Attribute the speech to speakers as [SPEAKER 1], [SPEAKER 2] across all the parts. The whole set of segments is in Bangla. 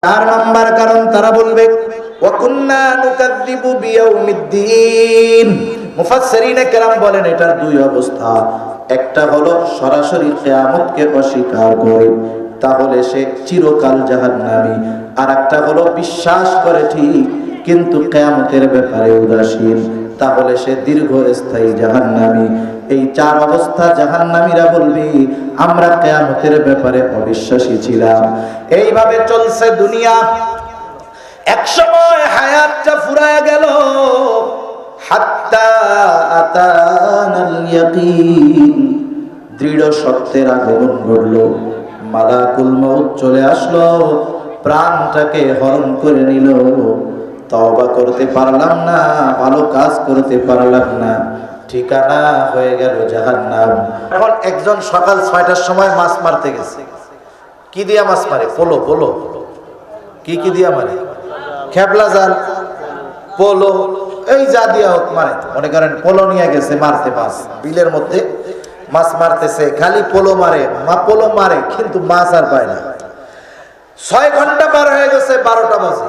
[SPEAKER 1] 4 নম্বর কারণ তারা বলবে ওয়াকুন্না নুকাযযিবু বিয়াউমিদ্দিন। মুফাসসিরিনে কেরাম বলেন এটার দুই অবস্থা। একটা হলো সরাসরি কিয়ামতকে অস্বীকার করে, তাহলে সে চিরকাল জাহান্নামী। আর একটা হলো বিশ্বাস করে ঠিক কিন্তু কিয়ামতের ব্যাপারে উদাসীন, তাহলে সে দীর্ঘস্থায়ী জাহান্নামী। এই 4 অবস্থা জাহান্নামীরা বলবে আমরা কিয়ামতের ব্যাপারে অবিশ্বাসী ছিলাম। এইভাবে চলছে দুনিয়া। এক সময় হায়াতটা ফুরায় গেল, হাত্তা আতানাল ইয়াকিন, দৃঢ় সত্যের আগমন ঘটলো। মালাকুল মউত চলে আসলো, প্রাণটাকে হরণ করে নিল। তওবা করতে পারলাম না, ভালো কাজ করতে পারলাম না, ঠিকানা হয়ে গেল জাহান্নাম। এখন একজন সকাল 6টার সময় মাছ মারতে গেছে। কি দিয়া মাছ মারে? পোলো। পোলো কি দিয়া মারে? খেপলা জাল, পোলো, এই যা দিয়া হোক মারে। মনে করেন পোলো নিয়ে গেছে মারতে, মাছ বিলের মধ্যে মাছ মারতেছে, খালি পোলো মারে, পোলো মারে কিন্তু মাছ আর পায় না। 6 ঘন্টা পার হয়ে গেছে, 12টা বাজে।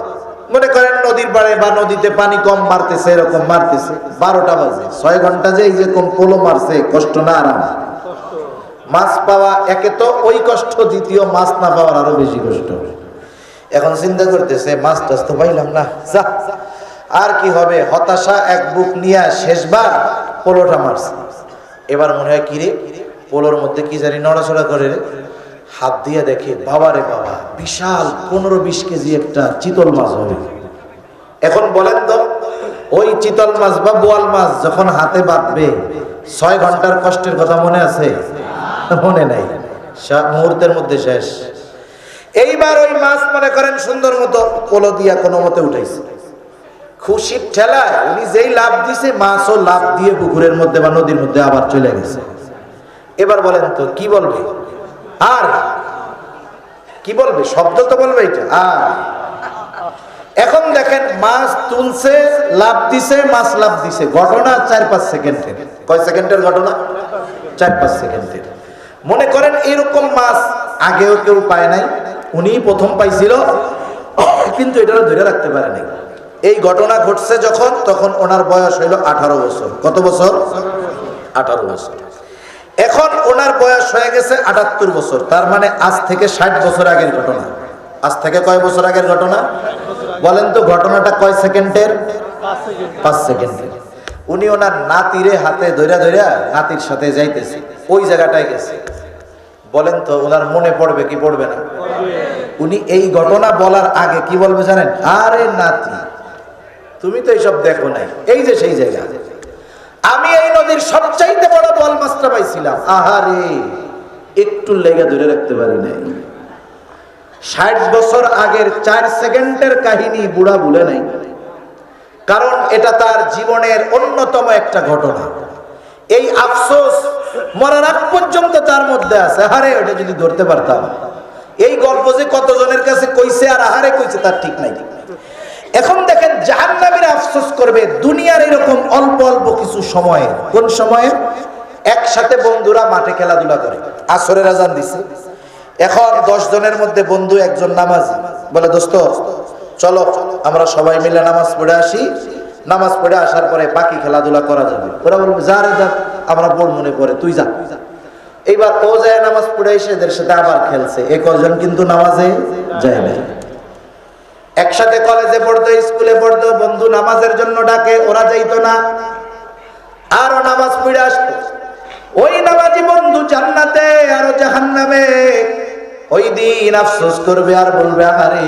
[SPEAKER 1] মনে করেন নদীর পাড়ে বা নদীতে পানি কম মারতেছে, এরকম মারতেছে, 12টা বাজে। 6 ঘন্টা যে এই যে কম পোলো মারছে, কষ্ট না আরাম? মাছ পাওয়া একে তো ওই কষ্ট, দ্বিতীয় মাছ না পাওয়ার আরো বেশি কষ্ট। এখন চিন্তা করতেছে মাছ টাছ তো পাইলাম না, যা আর কি হবে। হতাশা এক বুক নিয়ে শেষবার পোলোটা মারছে। এবার মনে হয় কি রে, পোলোর মধ্যে কি জানি নড়াচড়া করে রে। হাত দিয়ে দেখে, বাবারে বাবা, বিশাল 15-20 কেজি একটা চিতল মাছ হবে। এখন বলেন তো, ওই চিতল মাছ বা বোয়াল মাছ যখন হাতে বাঁধবে, 6 ঘন্টার কষ্টের কথা মনে আছে? মনে নাই, মুহূর্তের মধ্যে শেষ। এইবার ওই মাছ মনে করেন সুন্দর মতো পোলো দিয়া কোনো মতে উঠাইছে। খুশির ঠেলায় উনি যেই লাভ দিছে, মাছও লাভ দিয়ে পুকুরের মধ্যে বা নদীর মধ্যে আবার চলে গেছে। এবার বলেন তো কি বলবে? আর কি বলবে? শব্দ তো বলবে এটা। আর এখন দেখেন মাছ তুলছে, লাভ দিছে, মাছ লাভ দিছে, ঘটনা 4-5 সেকেন্ডের। কয় সেকেন্ডের ঘটনা? 4-5 সেকেন্ডের। মনে করেন এরকম মাছ আগেও কেউ পায় নাই, উনি প্রথম পাইছিল, কিন্তু এটা ধরে রাখতে পারে নাই। এই ঘটনা ঘটছে যখন, তখন ওনার বয়স হইল 18 বছর। কত বছর? 18 বছর। এখন ওনার বয়স হয়ে গেছে 78 বছর। তার মানে আজ থেকে 60 বছর আগের ঘটনা। আজ থেকে কয় বছর আগের ঘটনা? বলেন তো ঘটনাটা কয় সেকেন্ডের? 5 সেকেন্ডের। উনি ওনার নাতিরে হাতে ধইরা ধইরা নাতির সাথে যাইতেছে, ওই জায়গাটায় গেছে। বলেন তো ওনার মনে পড়বে কি পড়বে না? উনি এই ঘটনা বলার আগে কি বলবে জানেন? আরে নাতি, তুমি তো এইসব দেখো নাই, এই যে সেই জায়গা, আমি এই নদীর সবচাইতে বড় বল মাছটা পাইছিলাম, আহারে একটু লেগে ধরে রাখতে পারি নাই। 60 বছর আগের 4 সেকেন্ডের কাহিনী বুড়া ভুলে নাই, কারণ এটা তার জীবনের অন্যতম একটা ঘটনা। এই আফসোস মরার আগ পর্যন্ত তার মধ্যে আছে, আহারে ওটা যদি ধরতে পারতাম। এই গল্প যে কতজনের কাছে কইছে আর আহারে কইছে তার ঠিক নাই। এখন দেখেন জাহান্নামীরা আফসোস করবে দুনিয়ার এরকম অল্প অল্প কিছু সময়ে। কোন সময়ে? একসাথে বন্ধুরা মাঠে খেলাধুলা করে, আসরের আজান দিছে, এখন 10 জনের মধ্যে বন্ধু একজন নামাজি, বলে দোস্ত চলো আমরা সবাই মিলে নামাজ পড়ে আসি, নামাজ পড়ে আসার পরে বাকি খেলাধুলা করা যাবে। ওরা বলবে যা রে যা, আমরা পড় মনে পড়ে, তুই যা। এইবার ও যায় নামাজ পড়ে এসে এদের সাথে আবার খেলছে। এই কজন কিন্তু নামাজে যায় না। একসাথে কলেজে পড়তো, স্কুলে পড়তো, বন্ধু নামাজের জন্য ডাকে, ওরা যাইতো না, আরো নামাজ পড়ে আসতো। ওই নামাজি বন্ধু জান্নাতে আর জাহান্নামে। ওই দিন আফসোস করবে আর বলবে আহারে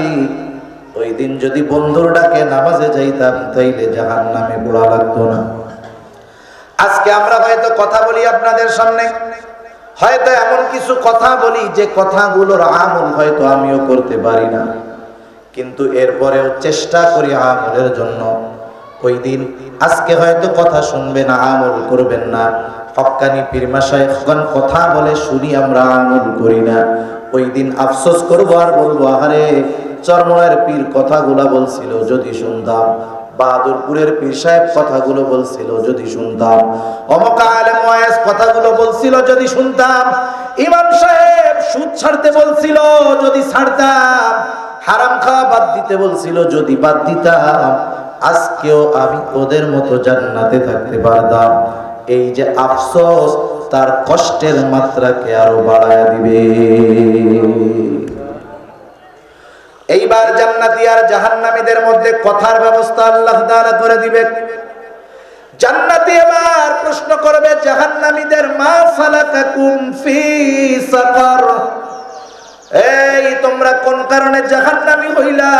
[SPEAKER 1] ওই দিন যদি বন্ধুর ডাকে নামাজে যাইতাম তাইলে জাহান্নামে পোড়া লাগতো না। আজকে আমরা হয়তো কথা বলি আপনাদের সামনে, হয়তো এমন কিছু কথা বলি যে কথাগুলোর আমল হয়তো আমিও করতে পারি না, কিন্তু এরপরেও চেষ্টা করি আমলের জন্য। ওই দিন আজকে হয়তো কথা শুনবেন, আমল করবেন না। হক্কানি পীর মাশায়েখগণ কথা বলে শুনি, আমরা আমল করি না। ওই দিন আফসোস করবো আর বলবো আহারে চরমনায়ের পীর কথাগুলো বলছিল যদি শুনতাম, বাহাদুরপুরের পীর সাহেব কথাগুলো বলছিল যদি শুনতাম, অমুক আলেম ওয়াইজ কথাগুলো বলছিল যদি শুনতাম, ইমাম সাহেব সুদ ছাড়তে বলছিল যদি ছাড়তাম, হারাম খাওয়া বাদ দিতে বলছিল, যদি বাদ দিতাম আজকেও আমি ওদের মতো জান্নাতে থাকতে পারতাম। এই যে আফসোস, তার কষ্টের মাত্রাকে আরো বাড়ায় দিবে। এইবার জান্নাতি আর জাহান্নামীদের মধ্যে কথার ব্যবস্থা আল্লাহ তাআলা করে দিবে। জান্নাতি এবার প্রশ্ন করবে জাহান্নামীদের, মা সালাকাকুম ফি সাকার, এই তোমরা কোন কারণে জাহান্নামী হইলা,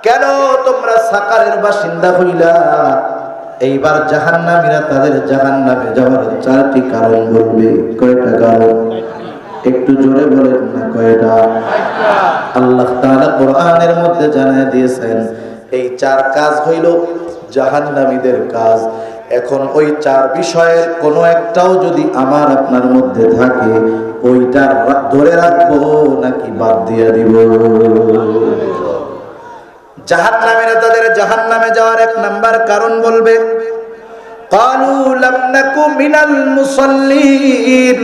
[SPEAKER 1] কেন তোমরা সাকারের বাসিন্দা হইলা? এইবার জাহান্নামীরা তাদের জাহান্নামে যাওয়ার চারটি কারণ বলবে। কয়টা কারণ? একটু জোরে বলেন না, কয়টা? আল্লাহ তাআলা কোরআনের মধ্যে জানায় দিয়েছেন এই চার কাজ হইল জাহান্নামীদের কাজ। এখন ওই চার বিষয়ের কোনো একটাও যদি আমার আপনার মধ্যে থাকে, ওইটা ধরে রাখবো নাকি বাদ দিয়ে দিব? জাহান্নামীরা তাদের জাহান্নামে যাওয়ার এক নাম্বার কারণ বলবে, ক্বালু লাম নাকু মিনাল মুসাল্লিন।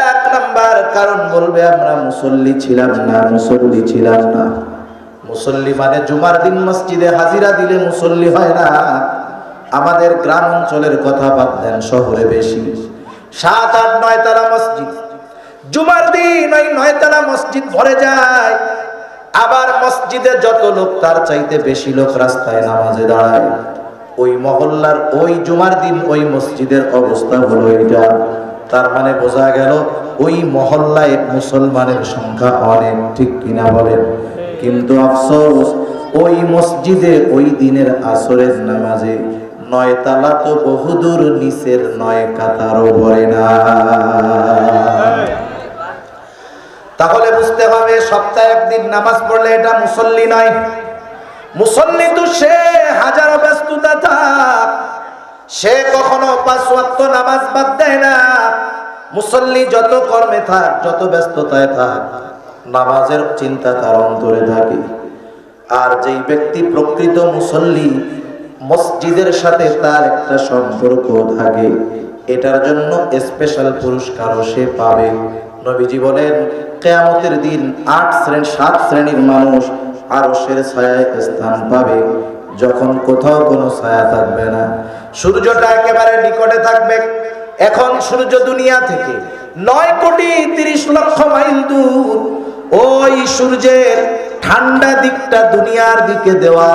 [SPEAKER 1] এক নাম্বার কারণ বলবে, আমরা মুসল্লি ছিলাম না, মুসল্লি ছিলাম না। মুসল্লি মানে জুমার দিন মসজিদে হাজিরা দিলে মুসল্লি হয় না। আমাদের গ্রাম অঞ্চলের কথা বাদ দেন, শহরে বেশি 7, 8, 9 তলা মসজিদ। জুমার দিন ওই 9 তলা মসজিদ ভরে যায়। আবার মসজিদে যত লোক তার চাইতে বেশি লোক রাস্তায় নামাজে দাঁড়ায়। ওই মহল্লার ওই জুমার দিন ওই মসজিদের অবস্থা হলো এটা। তার মানে বোঝা গেল ওই মহল্লায় মুসলমানের সংখ্যা অনেক, ঠিক কিনা বলেন? কিন্তু আফসোস, ওই মসজিদে ওই দিনের আসরের নামাজে 9 তালা তো বহুদূর নিচের 9 কাতারও ভরে না। তাহলে বুঝতে হবে সপ্তাহে একদিন নামাজ পড়লে এটা মুসল্লি নয়। মুসল্লি তো সে হাজারো ব্যস্ততা থাক, সে কখনো 5 ওয়াক্ত নামাজ বাদ দেয় না। মুসল্লি যত কর্মে থাক, যত ব্যস্ততায় থাক, নামাজের চিন্তা তার অন্তরে থাকে। আর যেই ব্যক্তি প্রকৃত মুসল্লি, মসজিদের সাথে তার একটা সম্পর্ক থাকে, এটার জন্য স্পেশাল পুরস্কারও সে পাবে। নবীজি বলেন কিয়ামতের দিন 7 শ্রেণীর মানুষ আরশের ছায়ায় স্থান পাবে, যখন কোথাও কোনো ছায়া থাকবে না। সূর্যটা একেবারে নিকটে থাকবে। এখন সূর্য দুনিয়া থেকে 9,30,00,000 মাইল দূর। ওই সূর্যের ঠান্ডা দিকটা দুনিয়ার দিকে দেওয়া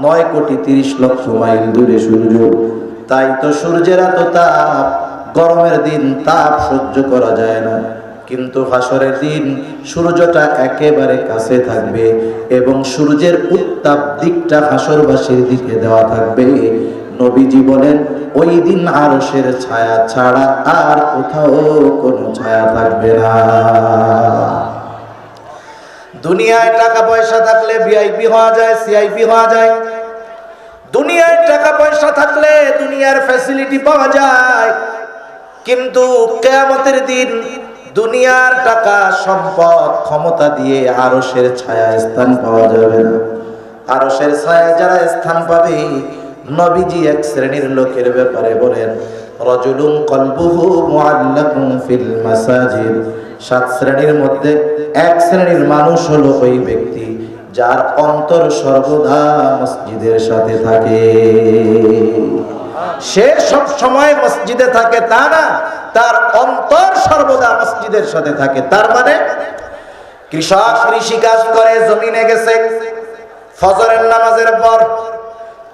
[SPEAKER 1] 9,30,00,000 মাইল দূরে সূর্য। তাই তো সূর্যের এত তাপ, গরমের দিন তাপ সহ্য করা যায় না। কিন্তু হাসরের দিন সূর্যটা একেবারে কাছে থাকবে এবং সূর্যের উত্তাপ দিকটা হাসরবাসীর দিকে দেওয়া থাকবে। নবীজি বলেন ওই দিন আরশের ছায়া ছাড়া আর কোথাও কোনো ছায়া থাকবে না। দুনিয়ায় টাকা পয়সা থাকলে ভিআইপি হওয়া যায়, সিআইপি হওয়া যায়। দুনিয়ায় টাকা পয়সা থাকলে দুনিয়ার ফ্যাসিলিটি পাওয়া যায়। কিন্তু কিয়ামতের দিন দুনিয়ার টাকা, সম্পদ, ক্ষমতা দিয়ে আরশের ছায়ায় স্থান পাওয়া যাবে না। আরশের ছায়ায় যারা স্থান পাবে, নবীজি এক শ্রেণীর লোকের ব্যাপারে বলেন, রাজুলুন কলবুহু মুআল্লাকুন ফিল মাসাজিদ। 7 শ্রেণীর মধ্যে এক শ্রেণীর মানুষ হলো ওই ব্যক্তি যার অন্তর সর্বদা মসজিদের সাথে থাকে। সে সব সময় মসজিদে থাকে তা না, তার অন্তর সর্বদা মসজিদের সাথে থাকে। তার মানে কৃষক কৃষিকাজ করে, জমিনে গেছে, ফজরের নামাজের পর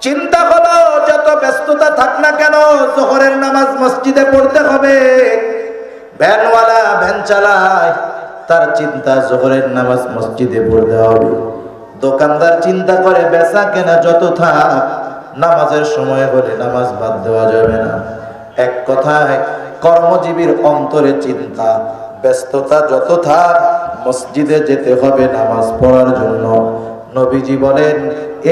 [SPEAKER 1] চিন্তা হলো যত ব্যস্ততা থাক না কেন যোহরের নামাজ মসজিদে পড়তে হবে। ভ্যানওয়ালা ভ্যান চালায়, তার চিন্তা যোহরের নামাজ মসজিদে পড়তে হবে। দোকানদার চিন্তা করে বেচা কেনা যত থাক, নামাজের সময় হলে নামাজ বাদ দেওয়া যাবে না। এক কথায় কর্মজীবীর অন্তরে চিন্তা, ব্যস্ততা যত থাক, মসজিদে যেতে হবে নামাজ পড়ার জন্য। নবীজি বলেন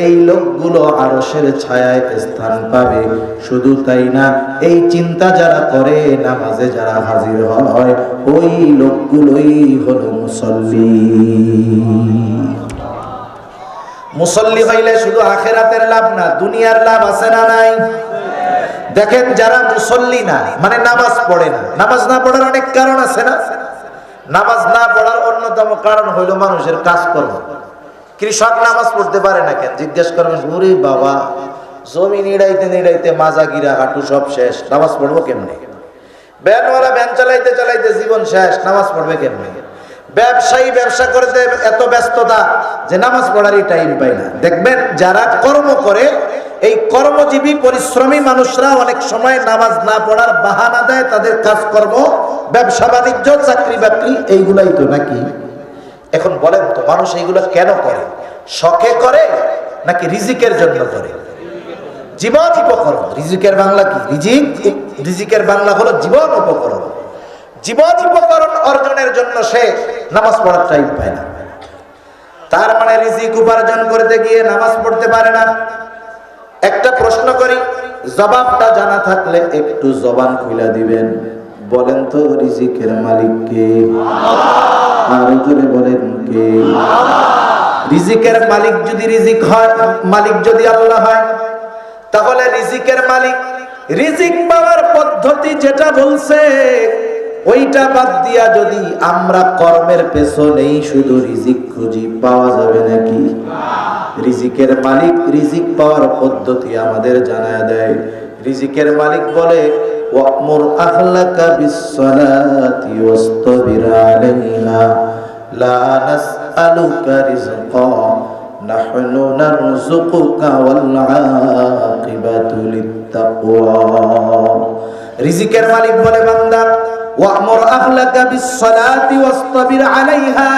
[SPEAKER 1] এই লোকগুলো আরশের ছায়ায় স্থান পাবে। শুধু তাই না, এই চিন্তা যারা করে, নামাজে যারা হাজির হয়, ওই লোকগুলোই হলো মুসল্লি। মুসল্লি হইলে শুধু আখিরাতের লাভ না, দুনিয়ার লাভ আছে না নাই? দেখেন যারা মুসল্লি না, মানে নামাজ পড়ে না, নামাজ না পড়ার অনেক কারণ আছে না? নামাজ না পড়ার অন্যতম কারণ হইল মানুষের কাজকর্ম। কৃষক নামাজ পড়তে পারে না কেন? জিজ্ঞেস করবেন, ওরে বাবা, জমি নিড়াইতে নিড়াইতে মাজা গিরা হাঁটু সব শেষ, নামাজ পড়বো কেমনে? ভ্যানওয়ালা ভ্যান চালাইতে চালাইতে জীবন শেষ, নামাজ পড়বে কেমনে? ব্যবসায়ী ব্যবসা করতে এত ব্যস্ততা যে নামাজ পড়ারই টাইম পায় না। দেখবেন যারা কর্ম করে, এই কর্মজীবী পরিশ্রমী মানুষরা অনেক সময় নামাজ না পড়ার বাহানা দেয়। তাদের কাজকর্ম, ব্যবসা বাণিজ্য, চাকরি বাকরি এইগুলাই তো নাকি। এখন বলেন তো, মানুষ এইগুলো কেন করে? শখে করে নাকি রিজিকের জন্য করে? জীবন উপকরণ। রিজিকের বাংলা কি? রিজিকের বাংলা হলো জীবন উপকরণ। জীবন উপকরণ অর্জনের জন্য সে নামাজ পড়ার টাইম পায় না। তার মানে রিজিক উপার্জন করতে গিয়ে নামাজ পড়তে পারে না। একটা প্রশ্ন করি, জবাবটা জানা থাকলে একটু জবান খুলে দিবেন। বলেন তো, রিজিকের মালিক কে? আরো জোরে বলেন, কে? রিজিকের মালিক যদি রিজিক হয়, মালিক যদি আল্লাহ হয়, তাহলে রিজিকের মালিক রিজিক পাওয়ার পদ্ধতি যেটা বলছে ওইটা বাদ দিয়া যদি আমরা কর্মের পেছনেই শুধু রিজিক খুঁজি, পাওয়া যাবে নাকি? রিজিকের মালিক রিজিক পাওয়ার পদ্ধতি আমাদের জানায় দেয়। রিজিকের মালিক বলে, ওয়া'মুর আহলাকা বিস-সালাতি ওয়াসতাবির আলাইহা লা নাসআলুকা রিজকা নাহনু নারযুকুকা ওয়াল আকিবাতু লিত-তাকওয়া। রিজিকের মালিক বলে, বান্দা, ওয়া'মুর আহলাকা বিস-সালাতি ওয়াসতাবির আলাইহা,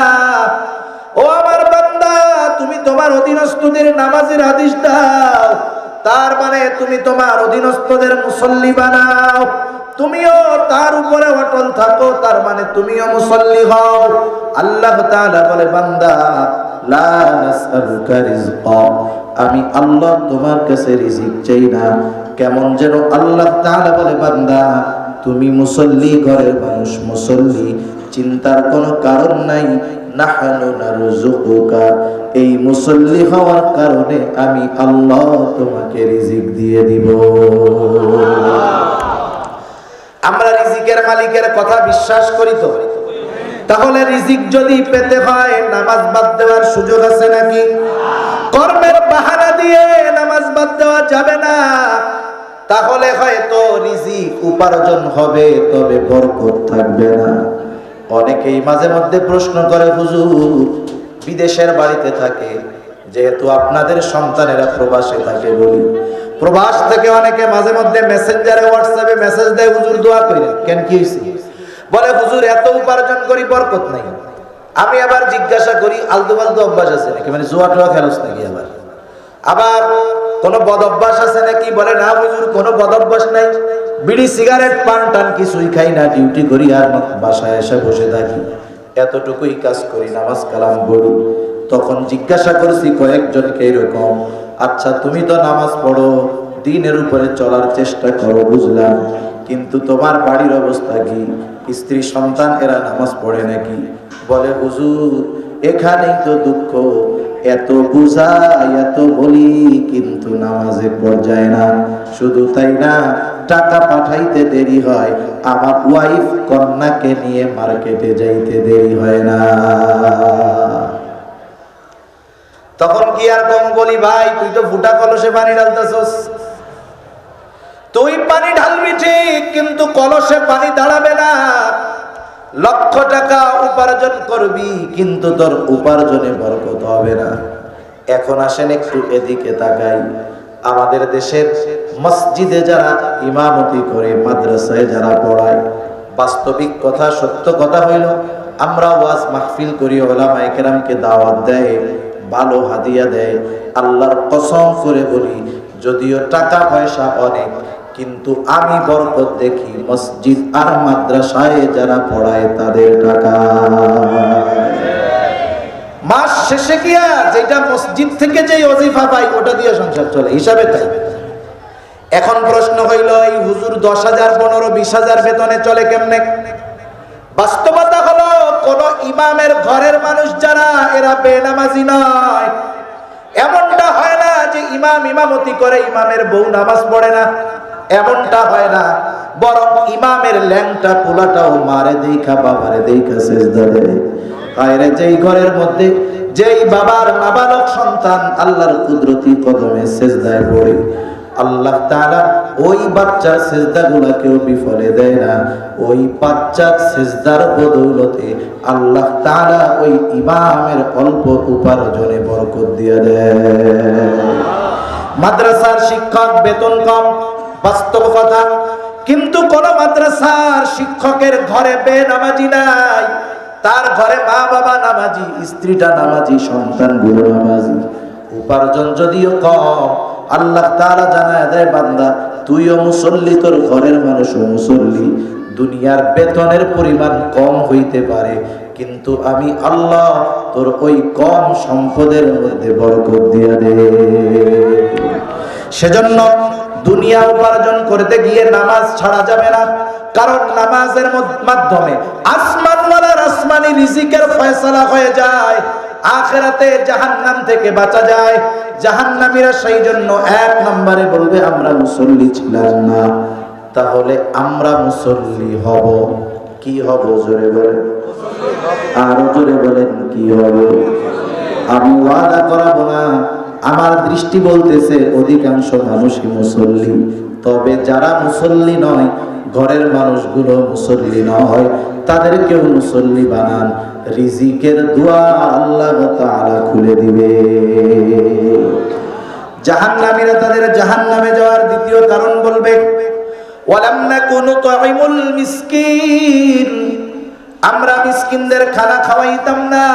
[SPEAKER 1] ও আমার বান্দা, তুমি তোমার অধীনস্থদের নামাজের আদেশ দাও। তার মানে তুমি তোমার অধীনস্থদের মুসল্লি বানাও, তুমিও তার উপরে অটল থাকো, তার মানে তুমিও মুসল্লি হও। আল্লাহ তাআলা বলে, বান্দা, লা নাসআলুকা রিজকা, আমি আল্লাহ তোমার কাছে রিজিক চাই না। কেমন যেন আল্লাহ তাআলা বলে, বান্দা, তুমি মুসল্লি, ঘরের মানুষ মুসল্লি, চিন্তার কোনো কারণ নাই। নাহনু নারযুকুকা, এই মুসল্লি হওয়ার কারণে আমি আল্লাহ তোমাকে রিজিক দিয়ে দিব। আমরা রিজিকের মালিকের কথা বিশ্বাস করি তো? তাহলে রিজিক যদি পেতে হয় নামাজ বাদ দেওয়ার সুযোগ আছে নাকি? কর্মের বাহানা দিয়ে নামাজ বাদ দেওয়া যাবে না। তাহলে হয়তো রিজিক উপার্জন হবে, তবে বরকত থাকবে না। অনেকেই মাঝে মধ্যে প্রশ্ন করে, হুজুর, বিদেশের বাড়িতে থাকে, যেহেতু আপনাদের সন্তানেরা প্রবাসে থাকে, বলি প্রবাস থেকে অনেকে মাঝে মধ্যে মেসেঞ্জারে, হোয়াটসঅ্যাপে মেসেজ দেয়, হুজুর দোয়া করেন। কেন, কি হয়েছে? বলে, হুজুর এত উপার্জন করি, বরকত নাই। আমি আবার জিজ্ঞাসা করি, আলতু ফালতু অভ্যাস আছে নাকি? মানে জুয়া টুয়া খেলোস নাকি? আবার কোন বদ অভ্যাস আছে নাকি? বলে, না হুজুর, কোন বদ অভ্যাস নাই, বিড়ি সিগারেট পান টান কিছুই খাই না, ডিউটি করি আর বাসায় এসে বসে থাকি, এতটুকুই কাজ করি, নামাজ কালাম পড়ি। তখন জিজ্ঞাসা করছি কয়েকজনকে এরকম, আচ্ছা তুমি তো নামাজ পড়ো, দিনের উপরে চলার চেষ্টা করো, বুঝলাম, কিন্তু তোমার বাড়ির অবস্থা কি? স্ত্রী সন্তান এরা নামাজ পড়ে নাকি? বলে, হুজুর এখানেই তো দুঃখ, এত বুঝাই এত বলি কিন্তু নামাজে পর্যায় না। শুধু তাই না, টাকা পাঠাইতে দেরি হয়, আমার ওয়াইফ কন্যাকে নিয়ে মার্কেটে যাইতে দেরি হয় না। তখন কি আর কম বলি, ভাই তুই তো ফুটা কলসে পানি ঢালতেছস, তুই পানি ঢালবি ঠিক, কিন্তু কলসে পানি দাঁড়াবে না। লক্ষ টাকা উপার্জন করবি, কিন্তু তোর উপার্জনে বরকত হবে না। এখন আসেন একটু এদিকে তাকাই, আমাদের দেশের মসজিদে যারা ইমামতি করে, মাদ্রাসায় যারা পড়ায়, বাস্তবিক কথা, সত্য কথা হইল, আমরা ওয়াজ মাহফিল করি, ওলামায়ে কেরামকে দাওয়াত দেয়, ভালো হাদিয়া দেয়। আল্লাহর কসম করে বলি, যদিও টাকা পয়সা অনেক, কিন্তু আমি বরকত দেখি মসজিদ আর মাদ্রাসায় যারা পড়ায় তাদের টাকা। মাস শেষে গিয়া যেটা মসজিদ থেকে যে ওজিফা পাই ওটা দিয়ে সংসার চলে, হিসাবে তাই। এখন প্রশ্ন হইল, এই হুজুর 10,000, 15,000, 20,000 বেতনে চলে কেমনে? বাস্তবতা হলো, কোন ইমামের ঘরের মানুষ যারা, এরা বেনামাজি নয়। এমনটা হয় না যে ইমাম ইমামতি করে, ইমামের বউ নামাজ পড়ে না। এমনটা হয় না, বরং ইমামের ল্যাংটা পোলাটাও মারে দেখা বাবারে দেখা সেজদা দেয়। আরে যেই ঘরের মধ্যে যেই বাবার নাবালক সন্তান আল্লাহর কুদরতি কদমে সেজদায় পড়ে, আল্লাহ তাআলা ওই বাচ্চার সেজদাগুলোকেও বিফলে দেয় না। ওই বাচ্চার সেজদার বদৌলতে আল্লাহ তাআলা ওই ইমামের অল্প উপার্জনে বরকত দিয়ে দেয়। মাদ্রাসার শিক্ষক বেতন কম, বাস্তব কথা, কিন্তু কোন মাদ্রাসার শিক্ষকের ঘরে বেনামাজি নাই, তার ঘরে মা বাবা নামাজি, স্ত্রীটা নামাজি, সন্তানগুলো নামাজি। উপার্জন যদিও কম, আল্লাহ তাআলা জানায় দেয়, বান্দা তুইও মুসল্লি, তোর ঘরের মানুষও মুসল্লি। দুনিয়ার বেতনের পরিমাণ কম হইতে পারে, কিন্তু আমি আল্লাহ তোর ওই কম সম্পদের মধ্যে বরকত দিয়ে দে। সেজন্য দুনিয়া উপার্জন করতে গিয়ে নামাজ ছাড়া যাবে না, কারণ নামাজের মাধ্যমে আসমানওয়ালার আসমানি রিজিকের ফয়সালা হয়ে যায়। আখিরাতে জাহান্নাম থেকে বাঁচা যায়। জাহান্নামীরা সেই জন্য এক নম্বরে বলবে আমরা মুসল্লি ছিলাম না, তাহলে আমরা মুসল্লি হব। কি হব জোরে বলেন, আরো জোরে বলেন কি হব? আমি ওয়াদা করাবো না, আমার দৃষ্টি বলতেছে অধিকাংশ মানুষই মুসল্লি, তবে যারা মুসল্লি নয়, ঘরের মানুষগুলো মুসল্লি নয়, তাদেরকেও মুসল্লি বানান, রিজিকের দুয়ার আল্লাহ তাআলা খুলে দিবে। জাহান্নামীরা তাদের জাহান্নামে যাওয়ার দ্বিতীয় কারণ বলবে, ওয়ালাম নাকুনু তুইমুল মিসকিন, আমরা মিসকিনদের খানা খাওয়াইতাম না।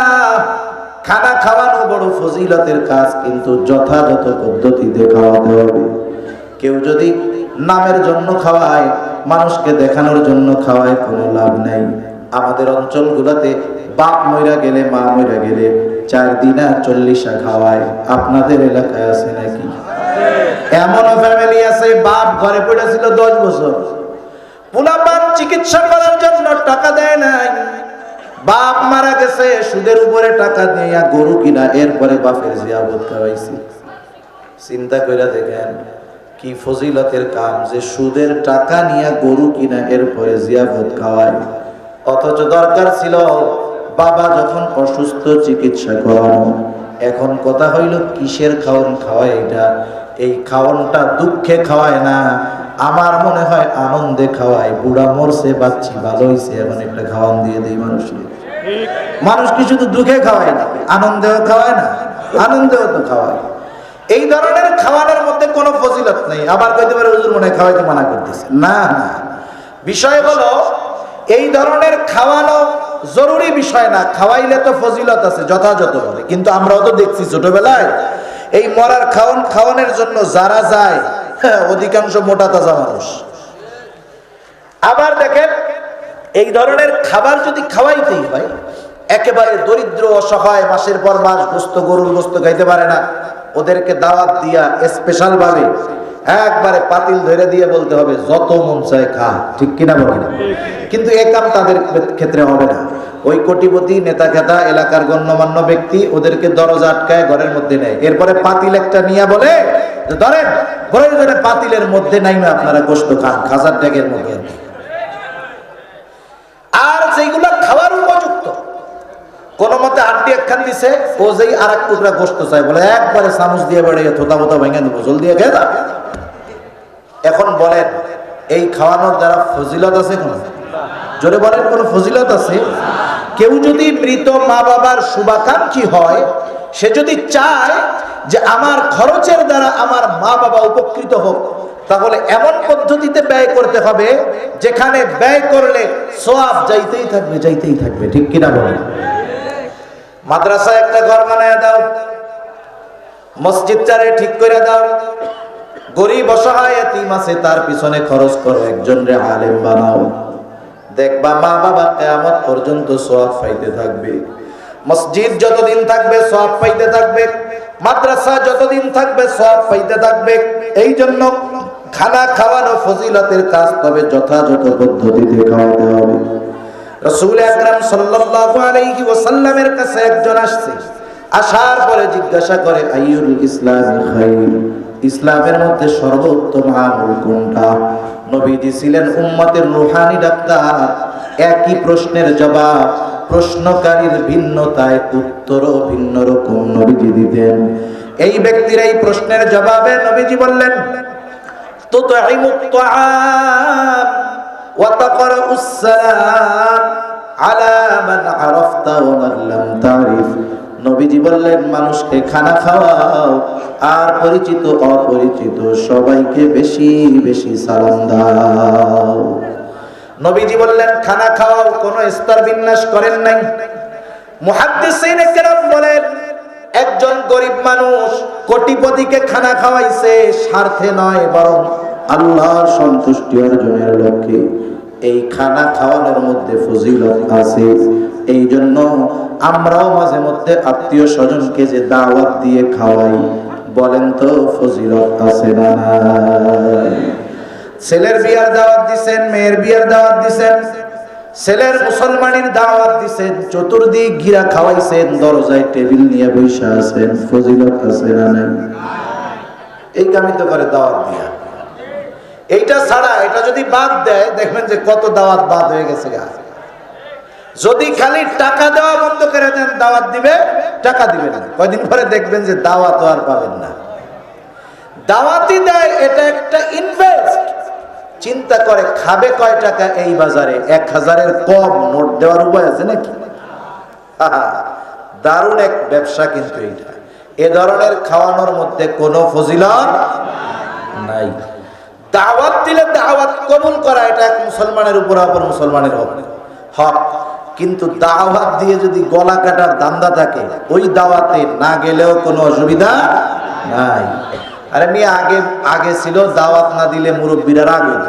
[SPEAKER 1] খানা খাওয়ানো বড় ফজিলতের কাজ, কিন্তু যথাযথ পদ্ধতিতে খাওয়াতে হবে। কেউ যদি নামের জন্য খাওয়ায়, মানুষকে দেখানোর জন্য খাওয়ায়, কোনো লাভ নাই। আমাদের অঞ্চলগুলোতে বাপ মইরা গেলে, মা মইরা গেলে 4 দিনা 40 খাওয়ায়। আপনাদের এলাকায় আছে নাকি? এমন ফ্যামিলি আছে, বাপ ঘরে পড়েছিল 10 বছর, পোলাপান চিকিৎসা করার জন্য টাকা দেয় নাই, বাপ মারা গেছে, সুদের উপরে টাকা নিয়ে গরু কিনা, এরপরে বাপের জিয়াবত খাওয়াইছি। চিন্তা কইরা দেখেন কি ফজিলতের কাম, যে সুদের টাকা নিয়ে গরু কিনা, এরপরে জিয়াবত খাওয়ায়। অথচ দরকার ছিল বাবা যখন অসুস্থ চিকিৎসা করানো। এখন কথা হইল কিসের খাওয়ান খাওয়ায় এটা? এই খাওয়ানটা দুঃখে খাওয়ায় না, আমার মনে হয় আনন্দে খাওয়ায়। বুড়া মরছে, বাচ্চি ভালো হইছে, এমন একটা খাওয়ান দিয়ে দেই মানুষকে। মানুষ কি শুধু দুঃখে খাওয়ায় না, আনন্দেও খাওয়ায় না? আনন্দেও তো খাওয়ায়। এই ধরনের খাওয়ানোর মধ্যে কোনো ফজিলত নেই। আবার কইতে পারে হুজুর মনে হয় খাওয়াইতে মানা করতেছে। না না, বিষয় হলো এই ধরনের খাওয়ানো জরুরি বিষয় না। খাওয়াইলে তো ফজিলত আছে যথাযথভাবে, কিন্তু আমরাও তো দেখছি ছোটবেলায় এই মরার খাওয়ানোর জন্য যারা যায়, অধিকাংশ মোটা তাজা মানুষ। আবার দেখেন, এই ধরনের খাবার যদি খাওয়াইতেই হয়, একেবারে দরিদ্র অসহায়, মাসের পর মাস গোস্ত, গরুর গোস্ত খাইতে পারে না, ওদেরকে দাওয়াত দিয়া স্পেশাল ভাবে একবারে পাতিল ধরে দিয়ে বলতে হবে যত মন চায় খা, ঠিক কিনা বলেন? কিন্তু এ কাম তাদের ক্ষেত্রে হবে না। ওই কোটিপতি নেতা খেতা এলাকার গণ্যমান্য ব্যক্তি ওদেরকে দরজা আটকায় ঘরের মধ্যে নেয়, এরপরে পাতিল একটা নিয়ে বলে ধরেন প্রয়োজনে পাতিলের মধ্যে নাইমে আপনারা গোস্ত খান, খাজার ট্যাগের মধ্যে। আর যেগুলো খাওয়ার উপযুক্ত, কোন মতে আড্ডি একখান দিছে, ও যেই আর এক টুকরা গোস্ত চাই, বলে একবারে চামচ দিয়ে বেড়ে থোতা মোতা ভেঙে দেবো, জল দিয়ে খেয়ে যাবে। এখন বলেন, এই খাওয়ানোর দ্বারা ফজিলত আছে? কোন জোরে বলেন, কোন ফজিলত আছে? কেউ যদি মৃত মা বাবার শুভাকাঙ্ক্ষী হয়, সে যদি চায় যে আমার খরচের দ্বারা আমার মা বাবা উপকৃত হোক, তাহলে এমন পদ্ধতিতে ব্যয় করতে হবে যেখানে ব্যয় করলে সওয়াব যাইতেই থাকবে, যাইতেই থাকবে, ঠিক কিনা বলেন? মাদ্রাসায় একটা ঘর বানায় দাও, মসজিদটারে ঠিক করে দাও, গরিব অসহায় এতিম আছে তার পিছনে খরচ করো, একজন রে আলেম বানাও, দেখবা মা বাবা কিয়ামত পর্যন্ত সওয়াব পাইতে থাকবে। মসজিদ যতদিন থাকবে সওয়াব পাইতে থাকবে, মাদ্রাসা যতদিন থাকবে সওয়াব পাইতে থাকবে। এই জন্য খানা খাওয়ানো ফজিলতের কাজ, তবে যথাযথ পদ্ধতিতে খাওয়াতে হবে। রাসূল আকরাম সাল্লাল্লাহু আলাইহি ওয়াসাল্লামের কাছে একজন আসছে, আসার পরে জিজ্ঞাসা করে আইয়ুল ইসলামি খায়র, ইসলামের মধ্যে সর্বোত্তম আমল কোনটা? নবীজি ছিলেন উম্মতের রূহানি ডাক্তার। একই প্রশ্নের জবাব প্রশ্নকারীর ভিন্নতায় উত্তরও ভিন্ন রকম নবীজি দিতেন। এই ব্যক্তির এই প্রশ্নের জবাবে নবীজি বললেন, তুতঈমুত তাআম ওয়া তাকরাউস সালাম আলা মান আরাফতা ওয়া মান লাম তারিফ। নবীজি বললেন, মানুষকে খানা খাওয়াও আর পরিচিত অপরিচিত সবাইকে বেশি বেশি সালাম দাও। নবীজি বললেন খানা খাওয়াও, কোনো স্তর বিন্যাস করেন নাই। মুহাদ্দিসিনে কেরাম বলেন, একজন গরিব মানুষ কোটিপতিকে খানা খাওয়াইছে স্বার্থে নয়, বরং আল্লাহর সন্তুষ্টি অর্জনের লক্ষ্যে। এই খানা খাওয়ানোর মধ্যে ফজিলত আছে। এই জন্য আমরাও মাঝে মধ্যে আত্মীয় স্বজনকে যে দাওয়াত দিয়ে খাওয়াই, বলেন তো ফজিলত আছে না? ছেলের বিয়ার দাওয়াত দিছেন, মেয়ের বিয়ার দাওয়াত দিছেন, ছেলের মুসলমানের দাওয়াত দিছেন, চতুর্দিক ঘিরা খাওয়াইছেন, দরজায় টেবিল নিয়ে বসে আছেন, ফজিলত আছে না? এই কামই তো করে দাওয়াত দিয়া। এইটা ছাড়া এটা যদি বাদ দেয়, দেখবেন যে কত দাওয়াত বাদ হয়ে গেছে। যদি খালি টাকা দেওয়া বন্ধ করে দেন, দাওয়াত দিবে, টাকা দিবে না, কয়দিন পরে দেখবেন যে দাওয়াত আর পাবেন না। দাওয়াতই দেয়, এটা একটা ইনভেস্ট। চিন্তা করে খাবে কয় টাকা এই বাজারে? 1000-এর কম নোট দেওয়ার উপায় আছে নাকি? দারুণ এক ব্যবসা কিন্তু এইটা। এ ধরনের খাওয়ানোর মধ্যে কোনো ফজিলত নাই। দাওয়াত দিলে দাওয়াত কবুল করা, এটা এক মুসলমানের উপর অপর মুসলমানের হক। কিন্তু দাওয়াত দিয়ে যদি গলা কাটার দান্দা থাকে, ওই দাওয়াতে না গেলেও কোনো অসুবিধা নাই। আরে মেয়ে আগে ছিল দাওয়াত না দিলে মুরব্বীরা রাগ হইত।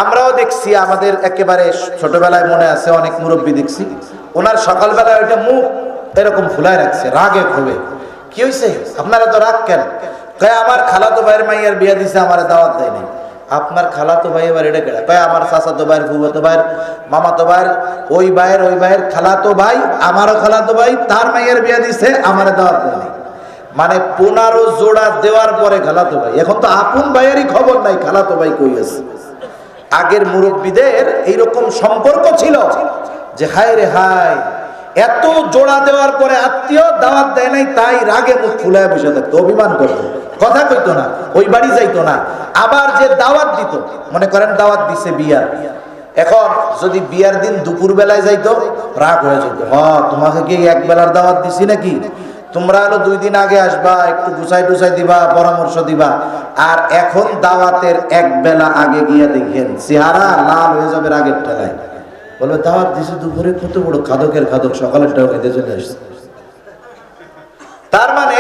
[SPEAKER 1] আমরাও দেখছি, আমাদের একেবারে ছোটবেলায় মনে আছে, অনেক মুরব্বী দেখছি ওনার সকালবেলায় ওইটা মুখ এরকম ফুলায় রাখছে, রাগে ক্ষোভে। কি হয়েছে আপনারা তো রাগ কেন? কয় আমার খালাতো ভাইয়ের মাইয়ার বিয়া দিছে, আমার দাওয়াত দেয় নাই। আপনার খালাতো ভাই এবার এটা কেডা? কয় আমার চাচাতো ভাইয়ের, ফুফাতো ভাইয়ের, মামাতো ভাইয়ের, ওই ভাইয়ের খালাতো ভাই, আমারও খালাতো ভাই, তার মাইয়ার বিয়া দিছে, আমার দাওয়াত দেয় নাই। মানে 15 জোড়া দেওয়ার পরে খালাতো ভাই। এখন তো আপন ভাইয়েরই খবর নাই খালাতো ভাই কই আছে। আগের মুরব্বীদের এইরকম সম্পর্ক ছিল যে হায় রে হায়, এত জোড়া দেওয়ার পরে আত্মীয় দাওয়াত দেয় নাই, তাই রাগে মুখ ফুলায় বসে থাকতো, অভিমান করতো, কথা কইতো না, ওই বাড়ি যাইতো না। আবার যে দাওয়াত দিত, মনে করেন দাওয়াত দিছে বিয়ার, এখন যদি বিয়ার দিন দুপুর বেলায় যাইতো, রাগ হয়ে যেত। তোমাকে কি এক বেলার দাওয়াত দিছি নাকি? তোমরা হলো 2 দিন আগে আসবা, একটু গুছাই টুছাই দিবা, পরামর্শ দিবা। আর এখন দাওয়াতের এক বেলা আগে গিয়ে দেখেন চেহারা লাল হয়ে যাবে রাগের ঠেলায়। বলবে দাওয়াত দিছে দুপুরে, কত বড় খাদকের খাদক, সকালেরটাও খেতে চলে আসছে। তার মানে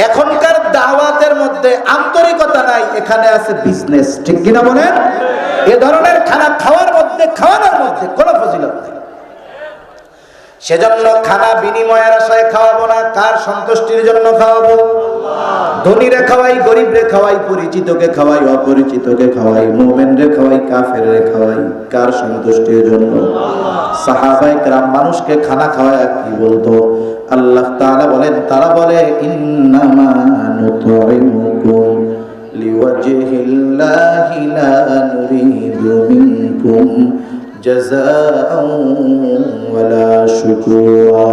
[SPEAKER 1] এখনকার দাওয়াতের মধ্যে আন্তরিকতা নাই, এখানে আছে বিজনেস। ঠিক কিনা বলেন? এ ধরনের খানা খাওয়ানোর মধ্যে কোনো ফজিলত নেই। সেজন্য খানা বিনিময়ের আশায় খাওয়াবো না, কার সন্তুষ্টির জন্য খাওয়াবো? ধনীরে খাওয়াই, গরিবরে খাওয়াই, পরিচিতকে খাওয়াই, অপরিচিতকে খাওয়াই, মুমিনরে খাওয়াই, কাফেররে খাওয়াই, কার সন্তুষ্টির জন্য? সাহাবায়ে কেরাম মানুষকে খানা খাওয়ায় কি বলতো? আল্লাহ তাআলা বলেন, তারা বলে ইন্নামা নুতঈমুকুম লিওয়াজহিল্লাহি লা নুরিদু মিনকুম জাযাআন ওয়ালা শুকুরা।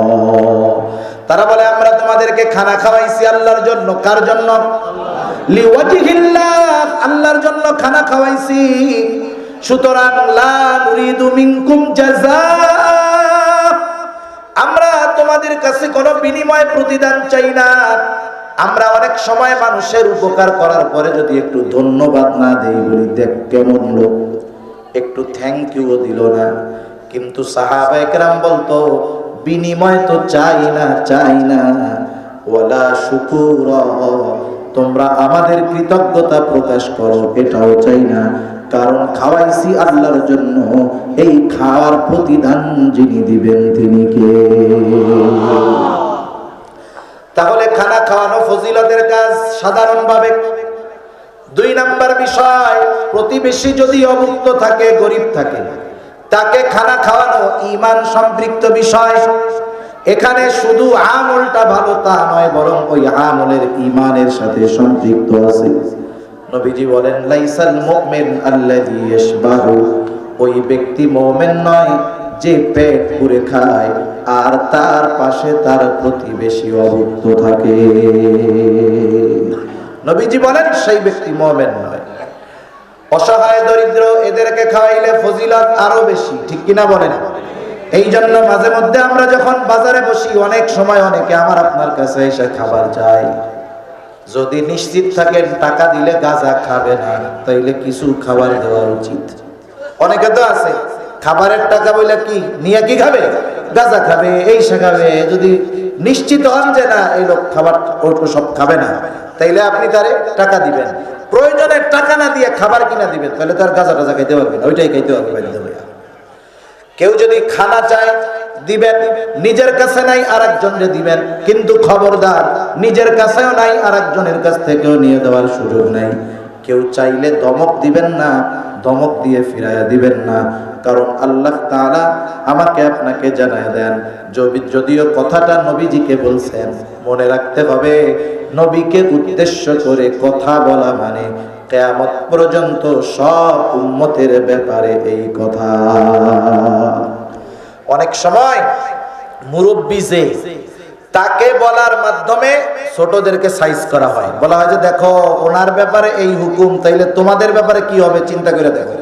[SPEAKER 1] তারা বলে আমরা তোমাদেরকে খানা খাওয়াইছি আল্লাহর জন্য। কার জন্য? লিওয়াজহিল্লাহ, আল্লাহর জন্য খানা খাওয়াইছি। সুতরাং লা নুরিদু মিনকুম জাযাআ, আমরা তোমাদের কাছে কোনো বিনিময় প্রতিদান চাই না। আমরা অনেক সময় মানুষের উপকার করার পরে যদি একটু ধন্যবাদ না দেই, বলি দেখ কেমন লোক, একটু থ্যাংক ইউ দিল না। কিন্তু সাহাবায়ে কেরাম বলতো বিনিময় তো চাই না, ওয়ালা শুকুরা, তোমরা আমাদের কৃতজ্ঞতা প্রকাশ করো এটাও চাই না, কারণ খাওয়াইছি আল্লাহর জন্য। এই খাওয়ার প্রতিদান যিনি দিবেন তিনি কে? তাহলে খানা খাওয়ানো ফজিলতের কাজ সাধারণভাবে। 2 নাম্বার বিষয়, প্রতিবেশী যদি অভুক্ত থাকে, গরিব থাকে, তাকে খানা খাওয়ানো ঈমান সম্পৃক্ত বিষয়। এখানে শুধু আমলটা ভালো তা নয়, বরং ওই আমলের ঈমানের সাথে সম্পৃক্ত আছে। নবীজি বলেন, লাইসাল মুমিন আল্লাযী ইয়াশবাহু, ওই ব্যক্তি মুমিন নয় যে পেট পুরে খায় আর তার পাশে তার প্রতিবেশী অভুক্ত থাকে। নবীজি বলেন সেই ব্যক্তি মুমিন নয়। অসহায় দরিদ্র এদেরকে খাওয়াইলে ফজিলত আরো বেশি, ঠিক কিনা বলেন? এই জন্য মাঝে মধ্যে আমরা যখন বাজারে বসি, অনেক সময় অনেকে আমার আপনার কাছে এসে খাবার চাই। যদি নিশ্চিত থাকেন টাকা দিলে গাঁজা খাবে না, তাইলে কিছু খাবার দেওয়া উচিত। অনেকে তো আছে খাবারের টাকা বলে কি নিয়ে কি খাবে, গাঁজা খাবে, এই সে খাবে। যদি নিশ্চিত হন যে না এই লোক খাবার সব খাবে না, তাইলে আপনি তারে টাকা দিবেন। প্রয়োজনে টাকা না দিয়ে খাবার কিনা দিবেন, তাহলে তার গাঁজা টাজা খাইতে পারবেন, ওইটাই খাইতে হবে। কেউ যদি খানা চায় দিবেন, নিজের কাছে নাই আরেকজনকে দিবেন, কিন্তু খবরদার নিজের কাছেও নাই আরেকজনের কাছ থেকেও নিয়ে দেওয়ার সুযোগ নাই। কেউ চাইলে ধমক দিবেন না, ধমক দিয়ে ফিরাইয়া দিবেন না। কারণ আল্লাহ তাআলা আমাকে আপনাকে জানায় দেন, যদিও কথাটা নবীজিকে বলছেন, মনে রাখতে হবে নবীকে উদ্দেশ্য করে কথা বলা মানে কিয়ামত পর্যন্ত সব উম্মতের ব্যাপারে এই কথা। অনেক সময় মুরব্বি যে তাকে বলার মাধ্যমে ছোটদেরকে সাইজ করা হয়, বলা হয় যে দেখো ওনার ব্যাপারে এই হুকুম, তাইলে তোমাদের ব্যাপারে কি হবে চিন্তা করে দেখো।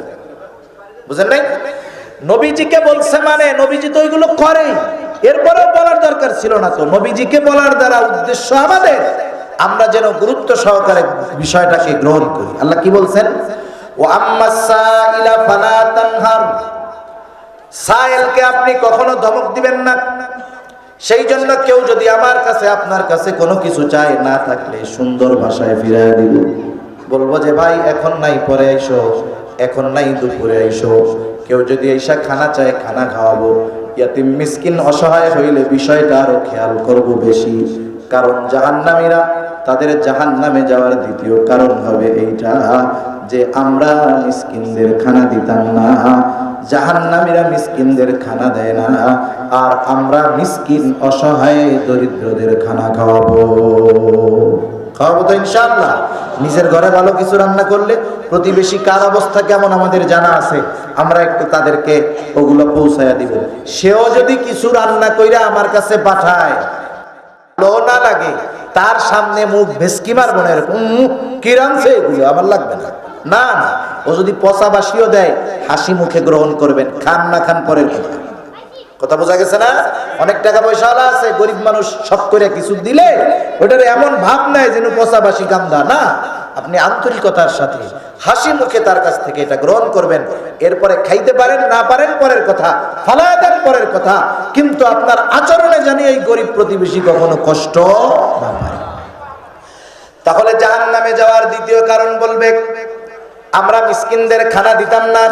[SPEAKER 1] বুঝেন নাই? নবীজিকে বলছে মানে নবীজি তো ওইগুলো করে, এরপরেও বলার দরকার ছিল না। তো নবীজিকে বলার দ্বারা উদ্দেশ্য আমাদের আমরা যেন গুরুত্ব সহকারে বিষয়টাকে গ্রহণ করি। আল্লাহ কি বলছেন? ও আম্মাস সাইলা ফালা তানহার, সাইলকে আপনি কখনো ধমক দিবেন না। সেই জন্য কেউ যদি আমার কাছে আপনার কাছে কোনো কিছু চায়, না থাকলে সুন্দর ভাষায় ফিরিয়ে দিব। বলবো যে ভাই এখন নাই পরে আইসো, এখন নাই দুপুরে আইসো। কেউ যদি এইসা খানা চায় খানা খাওয়াবো। ইয়াতিম মিসকিন অসহায় হইলে বিষয়টা আরো খেয়াল করব বেশি। কারণ জাহান্নামীরা তাদের জাহান্নামে যাওয়ার দ্বিতীয় কারণ হবে এইটা যে আমরা মিসকিনদের খানা দিতাম না, জাহান্নামীরা মিসকিনদের খানা দেয় না, আর আমরা মিসকিন অসহায় দরিদ্রদের খানা খাওয়াবো। খাওয়াবো তো ইনশাআল্লাহ। নিজের ঘরে ভালো কিছু রান্না করলে প্রতিবেশী কার অবস্থা কেমন আমাদের জানা আছে, আমরা একটু তাদেরকে ওগুলো পৌঁছায়া দিব। সেও যদি কিছু রান্না কইরা আমার কাছে পাঠায়, ভালো না লাগে, তার সামনে মুখ ভেসকি মারবো না, এরকম কি রাঁধছে এগুলো আমার লাগবে না। না না, ও যদি পচা বাসিও দেয় হাসি মুখে গ্রহণ করবেন, খান না খান পরের কথা। কথা বোঝা গেছে না? অনেক টাকা পয়সা আছে, গরিব মানুষ শখ করে কিছু দিলে ওটার এমন ভাব নাই যেন পচা বাসি গান্দা। না, আপনি আন্তরিকতার সাথে হাসি মুখে তার কাছ থেকে এটা গ্রহণ করবেন। এরপরে খাইতে পারেন না পারেন পরের কথা, ফালায় দেন পরের কথা, কিন্তু আপনার আচরণে জানি এই গরিব প্রতিবেশী কখনো কষ্ট না পায়। তাহলে জাহান্নামে যাওয়ার দ্বিতীয় কারণ বলবে আমরা মিসকিনদের খানা দিতাম না।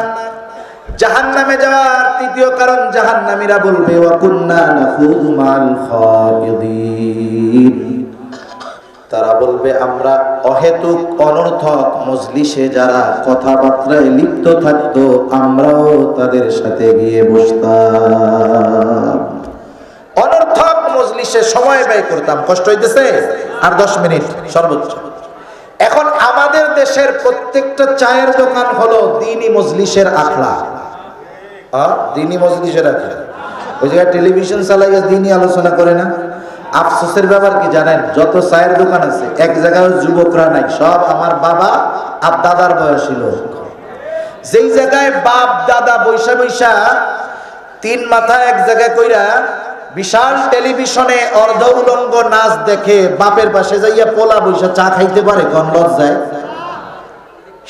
[SPEAKER 1] জাহান্নামে যাওয়ার তৃতীয় কারণ জাহান্নামীরা বলবে ওয়া কুন্না নাখুযু মাল খায়িদিন, তারা বলবে আমরা অহেতুক অনর্থক মজলিসে যারা কথাবার্তায় লিপ্ত থাকতো আমরাও তাদের সাথে গিয়ে বসতাম, অনর্থক মজলিসে সময় ব্যয় করতাম। কষ্ট হইতেছে? আর 10 মিনিট সর্বোচ্চ। এখন আমাদের দেশের প্রত্যেকটা চায়ের দোকান হলো দ্বীনি মজলিসের আখড়া। দ্বীনি মজলিসের আখড়া। ওই জায়গায় টেলিভিশন চালাইয়া দ্বীনি আলোচনা করে না। আফসোসের ব্যাপার কি জানেন, যত চায়ের দোকান আছে এক জায়গায় যুবকরা নাই, সব আমার বাবা আর দাদার বয়সী লোক। যেই জায়গায় বাপ দাদা বৈশা বৈশা 3 মাথা এক জায়গায় কইরা বিশাল টেলিভিশনে অর্ধ উলঙ্গ নাচ দেখে বাপের পাশে যাইয়া পোলা বৈশা চা খাইতে পারে, কোন লজ্জায়?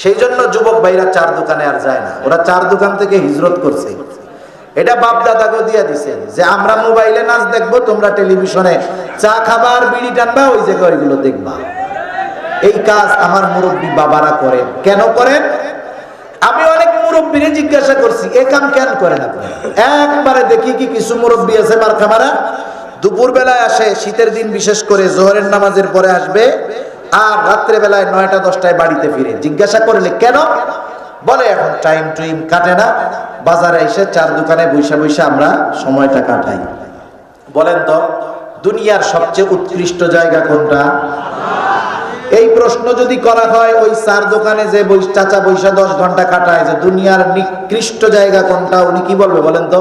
[SPEAKER 1] সেই জন্য যুবক ভাইরা চার দোকানে আর যায় না, ওরা চার দোকান থেকে হিজরত করছে। এটা বাপ দাদাকে দিয়ে দিছে যে আমরা মোবাইলে নাচ দেখবো, তোমরা টেলিভিশনে চা খাবার বিড়ি টানবা, ওই জায়গায় ওইগুলো দেখবা। এই কাজ আমার মুরব্বী বাবারা করেন। কেন করেন? আমি অনেক মুরব্বীরে জিজ্ঞাসা করছি এ কাম কেন করেন আপনি? একবারে দেখি কি কিছু মুরব্বী আছে মারখামারা, দুপুর বেলায় আসে, শীতের দিন বিশেষ করে জোহরের নামাজের পরে আসবে, আর রাত্রে বেলায় 9টা 10টায় বাড়িতে ফিরে। জিজ্ঞাসা করলে কেন? বলে এখন টাইম টুইম কাটে না, বাজারে এসে চার দোকানে বৈশা বৈশা আমরা সময়টা কাটাই। বলেন তো দুনিয়ার সবচেয়ে উৎকৃষ্ট জায়গা কোনটা? এই প্রশ্ন যদি করা হয় ওই চার দোকানে যে চাচা বৈশা 10 ঘন্টা কাটায়, যে দুনিয়ার নিকৃষ্ট জায়গা কোনটা, উনি কি বলবে বলেন তো?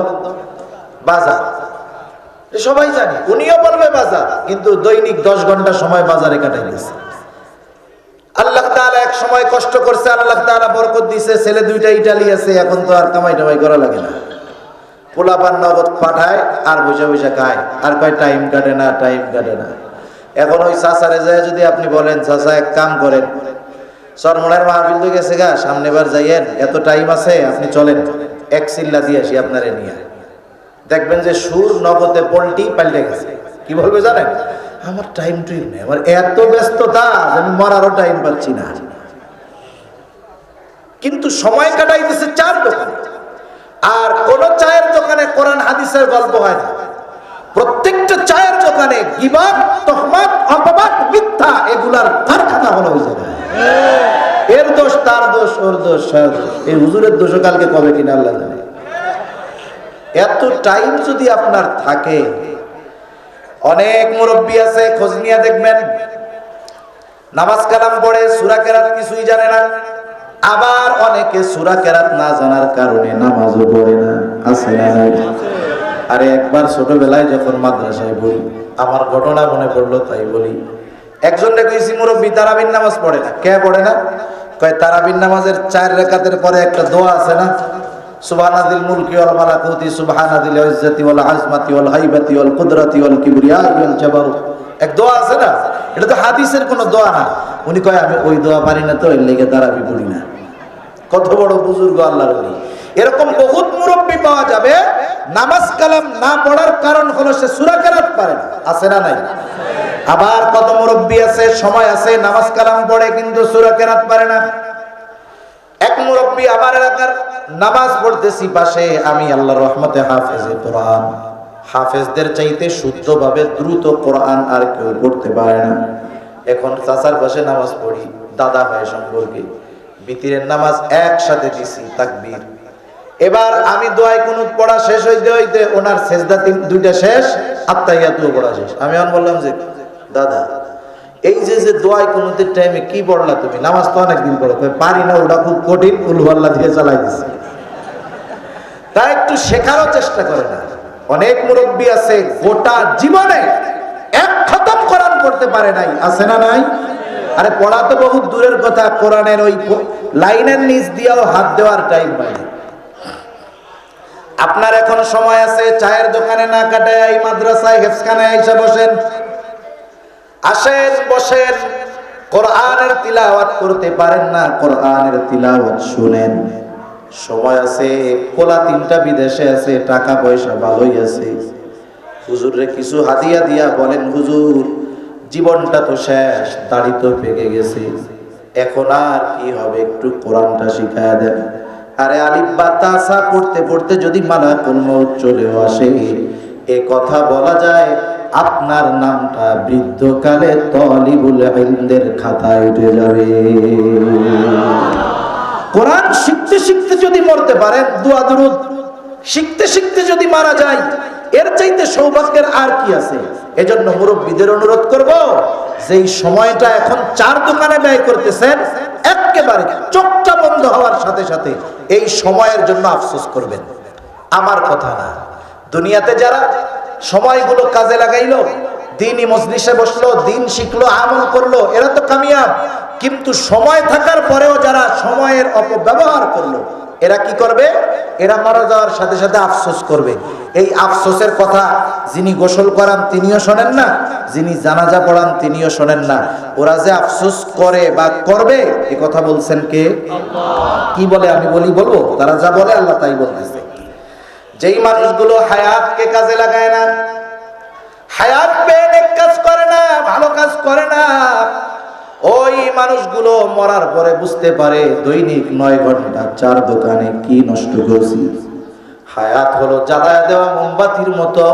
[SPEAKER 1] বাজার। সবাই জানে, উনিও বলবে বাজার, কিন্তু দৈনিক 10 ঘন্টা সময় বাজারে কাটাই দিয়েছে। আল্লাহ তাআলা এক সময় কষ্ট করছে, আল্লাহ তাআলা বরকত দিয়েছে, ছেলে 2টা ইটালি আছে, এখন তো আর কামাই টামাই করা লাগে না, পোলাপান নগদ পাঠায় আর বসে বসে খায়, আর কয় টাইম কাটে না, টাইম কাটে না। এখন ওই চাচারে যায় যদি আপনি বলেন চাচা এক কাম করেন, চরমনের মাহফিল তো গেছে গা, সামনেবার যাইয়েন, এত টাইম আছে, আপনি চলেন এক চিল্লা দিয়ে আসি আপনারে নিয়ে, দেখবেন যে সুর নগদে পল্টি পাল্টে গেছে। কি বলবে জানেন? আমার টাইম টুইম নেই, আমার এত ব্যস্ততা আমি মরারও টাইম পাচ্ছি না। কিন্তু সময় কাটাইতেছে চার দোকানে, আর কোন চায়ের দোকানে কোরআন হাদিসের গল্প হয় না। প্রত্যেকটা চায়ের দোকানে গীবত, তহমত, অপবাদ, মিথ্যা এগুলার কারখানা হলো ওই জায়গায়। এর দোষ, তার দোষ, ওর দোষ, এই হুজুরের দোষ কালকে কবে কিনা আল্লাহ জানে। এত টাইম যদি আপনার থাকে, অনেক মুরব্বী আছে খোঁজ নিয়ে দেখবেন নামাজ কালাম পড়ে, সূরা কেরাত কিছুই জানে না, আবার অনেকে সূরা কেরাত না জানার কারণে নামাজও পড়ে না, আছে না? আরে একবার ছোটবেলায় যখন মাদ্রাসায় পড়ি, আমার ঘটনা মনে পড়লো তাই বলি। একজনকে কইছি মুরব্বী তারাবির নামাজ পড়ে না। কে পড়ে না? কয় তারাবির নামাজের 4 রাকাতের পরে একটা দোয়া আছে না, সুবহানাদিল মুলকি ওয়াল মালাকুতি সুবহানাদিল ইজ্জতি ওয়াল আজমাতি ওয়াল হাইবাতি ওয়াল কুদরাতি ওয়াল কিবরিয়া ওয়াল জাবারুত, এক দোয়া আছে না, এটা তো হাদিসের কোনো দোয়া না। উনি কয় আমি ওই দোয়া পারি না, তো এর লেগে তারাবি পড়ি না। কত বড় বুজুর্গ আল্লাহর ওলি। এরকম বহুত মুরব্বী পাওয়া যাবে, নামাজ কালাম না পড়ার কারণ হলো সে সূরা কেরাত পারে না, আছে না নাই? আবার কত মুরব্বী আছে, সময় আছে, নামাজ কালাম পড়ে কিন্তু সূরা কেরাত পারে না। এক মুরব্বী আমার এলাকার, নামাজ পড়তেছি পাশে আমি, আল্লাহর রহমতে হাফেজে কোরআন, হাফেজদের চাইতে শুদ্ধভাবে দ্রুত কোরআন আর কেউ পড়তে পারে না। এখন চাচার পাশে নামাজ পড়ি, দাদা হয় সম্পর্কে, বিতিরের নামাজ একসাথে দিছি তাকবীর। এবার আমি দোয়ায় কুনুত পড়া শেষ হইতে হইতে ওনার সেজদা 2টা শেষ, আত্তাহিয়াতুও পড়া শেষ। আমি এখন বললাম যে দাদা এই যে দোয়ায় কুনুতের টাইমে কি পড়লা তুমি? নামাজ তো অনেকদিন পড়ো। পারি না, ওটা খুব কঠিন, উলহুয়াল্লাহ দিয়ে চালাই দিছি। তাই একটু শেখারও চেষ্টা করে না। অনেক মুরব্বী আছে গোটা জীবনে এক খতম কোরআন পড়তে পারে নাই, আছে না নাই? আরে পড়া তো বহুত দূরের কথা, কোরআনের ওই লাইনের নিচ দিয়েও হাত দেওয়ার টাইম পাই। আপনার এখন সময় আছে, চায়ের দোকানে না কাটায় এই মাদ্রাসায় হেফজখানায় এসে বসেন, আসেন বসেন, কোরআনের তিলাওয়াত করতে পারেন না, কোরআনের তিলাওয়াত শুনেন। সময় আছে, পোলা 3টা বিদেশে আছে, টাকা পয়সা ভালোই আছে, হুজুরে কিছু হাদিয়া দিয়া বলেন হুজুর জীবনটা তো শেষ, দাড়ি তো পেকে গেছে, এখন আর কি হবে, একটু কোরআনটা শিখায়া দেন। আরে আলিফ বা তাসা পড়তে পড়তে যদি মালাকুল মউত চলেও আসে, এ কথা বলা যায় আপনার নামটা বৃদ্ধকালে তলিবুল ইলমদের খাতায় উঠে যাবে। কোরআন শিখতে শিখতে যদি মরতে পারেন, দোয়া দুরুদ শিখতে শিখতে যদি মারা যায়, এর চাইতে সৌভাগ্যের আর কি আছে? এজন্য মুরব্বীদের অনুরোধ করব, যেই সময়টা এখন 4 দোকানে ব্যয় করতেছেন, একেবারে চোখটা বন্ধ হওয়ার সাথে সাথে এই সময়ের জন্য আফসোস করবেন। আমার কথা না, দুনিয়াতে যারা সময়গুলো কাজে লাগাইলো, দ্বীনি মজলিসে বসলো, দিন শিখলো, আমল করলো, এরা তো কামিয়াব। কিন্তু সময় থাকার পরেও যারা সময়ের অপব্যবহার করলো, এরা কি করবে? এরা মারা যাওয়ার সাথে সাথে আফসোস করবে। এই আফসোসের কথা যিনি গোসল করান তিনিও শোনেন না, যিনি জানাজা পড়ান তিনিও শোনেন না। ওরা যে আফসোস করে বা করবে, এ কথা বলছেন কে? আল্লাহ। কি বলে আমি বলবো? তারা যা বলে আল্লাহ তাই বলতেছে। যেই মানুষগুলো হায়াতকে কাজে লাগায় না, হায়াত পেয়ে নেক কাজ করে না, ভালো কাজ করে না, ওই মানুষগুলো মরার পরে বুঝতে পারে দৈনিক 9 ঘন্টা 4 দোকানে কি নষ্ট করছি। হায়াত হলো জ্বালায় দেওয়া মোমবাতির মতো,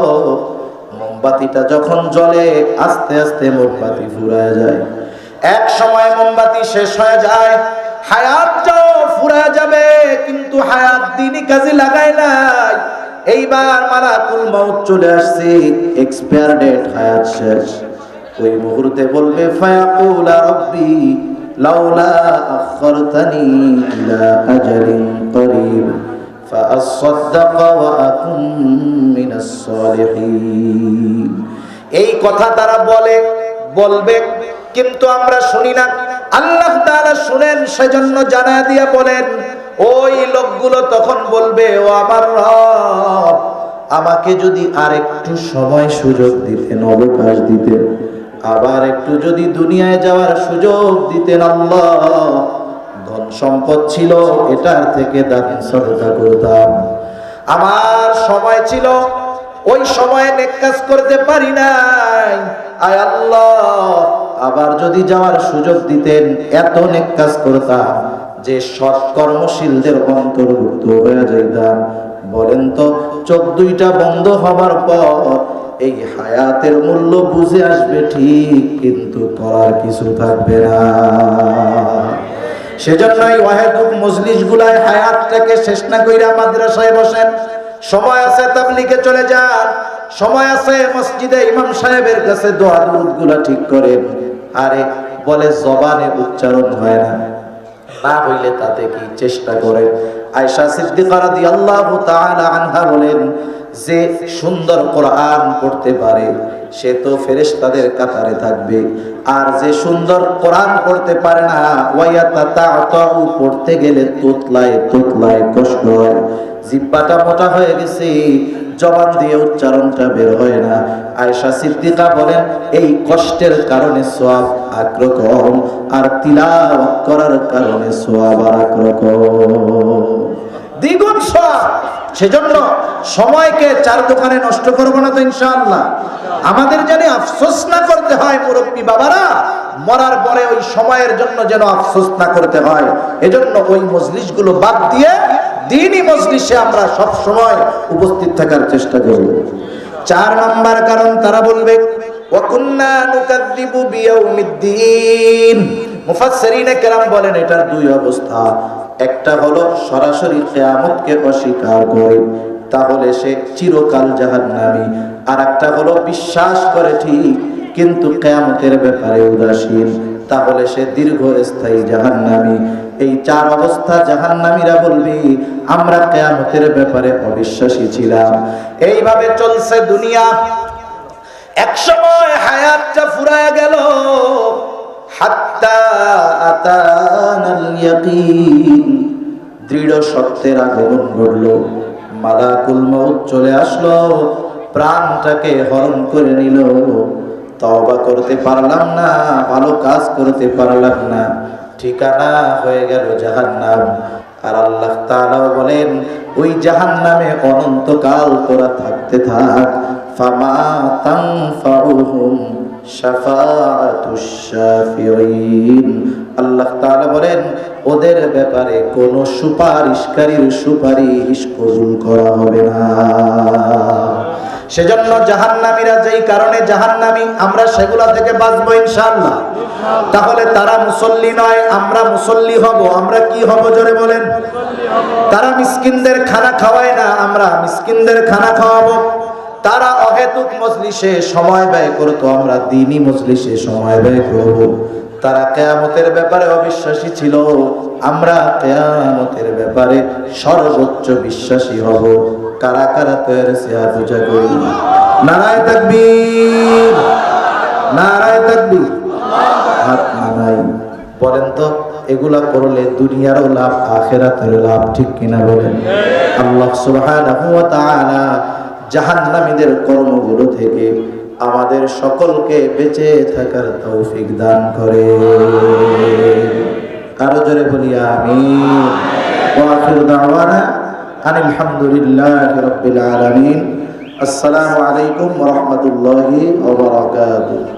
[SPEAKER 1] মোমবাতিটা যখন জ্বলে আস্তে আস্তে মোমবাতি ফুরায় যায়, এক সময় মোমবাতি শেষ হয়ে যায়, হায়াতটাও ফুরায় যাবে, কিন্তু হায়াত দিনই কাজে লাগায় নাই, এইবার মালাকুল মাউত চলে আসছে, এক্সপায়ার ডেট, হায়াত শেষ। ওই মুহূর্তে বলবে ফায়াকুলা রাব্বি লাউলা আখরতানি ইলা আজালিন করিব ফাআসাদদাক ওয়া আকুন মিনাস সালিহিন। এই কথা তারা বলবে, কিন্তু আমরা শুনি না। আল্লাহ তাআলা শুনেন, সেজন্য জানায়া দিয়া বলেন, ওই লোকগুলো তখন বলবে, ও আমার রব, আমাকে যদি আরেকটু সময় সুযোগ দিতেন, অবকাশ দিতেন, আবার একটু যদি দুনিয়ায় যাওয়ার সুযোগ দিতেন, আল্লাহ ধন সম্পদ ছিল, এটার থেকে দান সদকা করতাম। আমার সময় ছিল, ওই সময়ে নেক কাজ করতে পারি নাই, আয় আল্লাহ আবার যদি যাওয়ার সুযোগ দিতেন, এত নেক কাজ করতাম যে সৎ কর্মশীলদের অন্তর্ভুক্ত হয়ে যাইতাম। বলেন তো, চোখ দুইটা বন্ধ হবার পর এই হায়াতের মূল্য বুঝে আসবে ঠিক, কিন্তু করার কিছু থাকবে না। সেজন্যই ওয়াহেদুক মজলিস গুলায় হায়াতটাকে শেষ না কইরা মাদ্রাসায় বসেন। সময় আছে তাবলীগে চলে যান, সময় আছে মসজিদে ইমাম সাহেবের কাছে দোয়া দুরূদ গুলা ঠিক করেন। আরে বলে জবানে উচ্চারণ হয় না, না হইলে তাতে কি চেষ্টা করেন। আয়েশা সিদ্দিকা রাদিয়াল্লাহু তাআলা আনহা বলেন, যে সুন্দর কোরআন পড়তে পারে সে তো ফেরেশতাদের কাতারে থাকবে, আর যে সুন্দর কোরআন পড়তে পারে না, ওয়ায়াতাতাউ পড়তে গেলে তোতলায় কষ্ট হয়, জিহ্বাটা মোটা হয়ে গেছে, জবান দিয়ে উচ্চারণটা বের হয় না। আয়েশা সিদ্দিকা বলেন, এই কষ্টের কারণে সওয়াব একরকম, আর তিলাওয়াত করার কারণে সওয়াব আরেকরকম, দ্বিগুণ সওয়াব। সেজন্য সময়কে চার দোকানে নষ্ট করবো না তো ইনশাআল্লাহ। আমাদের যেন আফসোস না করতে হয়, মুরব্বী বাবারা, মরার পরে ওই সময়ের জন্য যেন আফসোস না করতে হয়। এজন্য ওই মজলিসগুলো বাদ দিয়ে দ্বীনি মজলিসে আমরা সব সময় উপস্থিত থাকার চেষ্টা করব। 4 নম্বর কারণ, তারা বলবে ওয়া কুন্না নুকাযযিবু বিয়াউমিদ্দিন। মুফাসসিরিনে কেরাম বলেন, এটার 2 অবস্থা। একটা হলো সরাসরি কিয়ামতকে অস্বীকার করে, তাহলে সে চিরকাল জাহান্নামী। আর একটা হলো বিশ্বাস করে ঠিক, কিন্তু কিয়ামতের ব্যাপারে উদাসীন, তাহলে সে দীর্ঘস্থায়ী জাহান্নামী। এই 4 অবস্থা জাহান্নামীরা বলবে, আমরা কিয়ামতের ব্যাপারে অবিশ্বাসী ছিলাম। এইভাবে চলছে দুনিয়া। এক সময় হায়াতটা ফুরায় গেল, হাত্তা আতানাল ইয়াকিন, দৃঢ় সত্যের আগমন ঘটল। মালাকুল মউত চলে আসলো, প্রাণটাকে হরণ করে নিল। তওবা করতে পারলাম না, ভালো কাজ করতে পারলাম না, ঠিকানা হয়ে গেল জাহান্নাম। আর আল্লাহ তাআলা বলেন, ওই জাহান্নামে অনন্তকাল তোরা থাকতে থাক। ফামা তানফাউহুম শাফাআতুশ শাফিঈন। আল্লাহ তাআলা বলেন, ওদের ব্যাপারে কোনো সুপারিশকারীর সুপারিশ কবুল করা হবে না। সেজন্য জাহান্নামীরা যেই কারণে জাহান্নামী, আমরা সেগুলা থেকে বাঁচবো ইনশাআল্লাহ। তাহলে তারা মুসল্লি নয়, আমরা মুসল্লি হব। আমরা কি হব জোরে বলেন? তারা মিসকিনদের খানা খাওয়ায় না, আমরা মিসকিনদের খানা খাওয়াবো। তারা অহেতুক মজলিসে সময় ব্যয় করতো, আমরা দ্বীনি মজলিসে সময় ব্যয় করব। তারা কিয়ামতের ব্যাপারে অবিশ্বাসী ছিল, আমরা কিয়ামতের ব্যাপারে সর্বোচ্চ বিশ্বাসী হব। কারা কারা তৈরি সিয়া পূজা করি? নারায়ে তাকবীর, নারায়ে তাকবীর, হাত নামাই। বলেন তো, এগুলা করলে দুনিয়ারও লাভ, আখিরাতেরও লাভ, ঠিক কিনা বলেন? আল্লাহ সুবহানাহু ওয়া তাআলা জাহান্নামীদের কর্মগুলো থেকে আমাদের সকলকে বেঁচে থাকার তৌফিক দান করে। আরো জোরে বলি আমিন। ওয়া আখিরু দাওয়ানা আনিল হামদুলিল্লাহি রাব্বিল আলামিন। আসসালামু আলাইকুম ওয়া রাহমাতুল্লাহি ওয়া বারাকাতুহু।